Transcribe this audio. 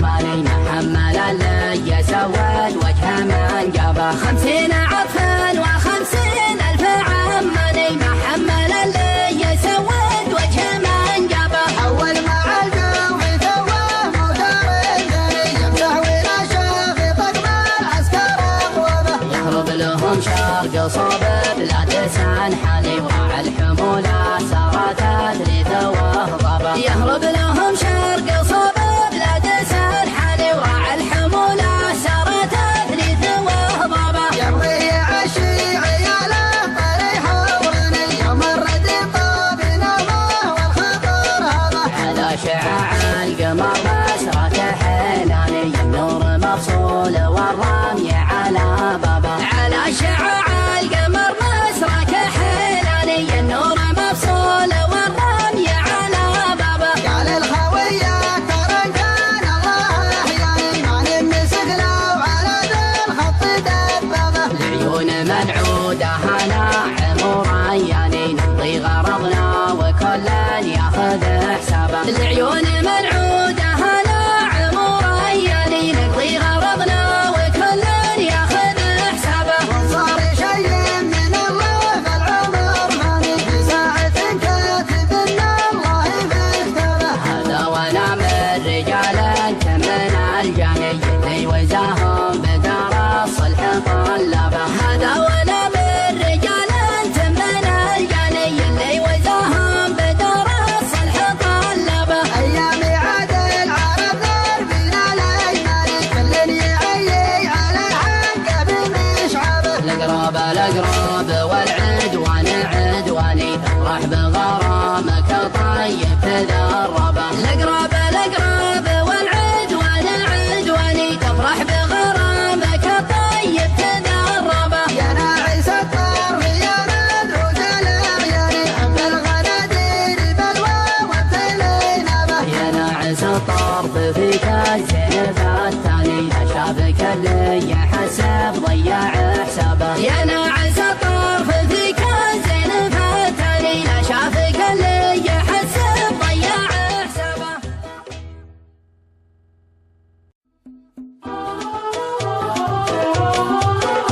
ماني محملا لي يسود وجه من جابه 50 عطفا و50 ألف عام ماني محملا لي يسود وجه من جابه حول مع الجو ثواه مدار الدنيا يمسح ولا شاف طقم العسكر اقوامه يهرب لهم شرق صوب لا تسعن حالي وراع الحمولة سارت تدري وهضبه يهرب لهم شرق صوب لا تسعن حالي وراع الحمولة سارت تدري وهضبه يبغي يعشي عياله طريحه ورني مرد طاب نومه والخطر هذا على شعاع القمر مسرة حيلاني النور مفصول والرمي على بابه على شعاع القمر مسرة حيلاني النور مفصول والرمي على بابه قال الخويه ترى كان الله احياني ما نمسك لو على ذا الخط دبابه العيون منعودة هنا عمورا يعني نقضي غرضنا وكل ياخذ حسابه العيون منعودة هنا عمورا يعني نقضي غرضنا وكل ياخذ حسابه صار شيء من الله فالعمر فاني في ساعة كاتب ان الله بكتبه هذا وانا من رجال تمن الجاني اللي وزاهم بدار الصلح طلبه هذا وانا من رجال تمن الجاني اللي وزاهم بدار الصلح طلبه ايام عاد العرب ضربنا الايمان كل يعيي على الحق بمشعبه الأقرب والعدوان عدواني تفرح بغرامك طيب تذربه الأقرب والعدوان عدواني تفرح بغرامك طيب تذربه يا ناعس الطرف يا مدروس الاغيار حب الغنادير بلوى وابتلينا به يا ناعس الطرف فيك الزينف الثاني شافك اللي يحسب ضيع حسابه يا ناعس الطرف فيك الزينف الثاني شافك اللي يحسب ضيع حسابه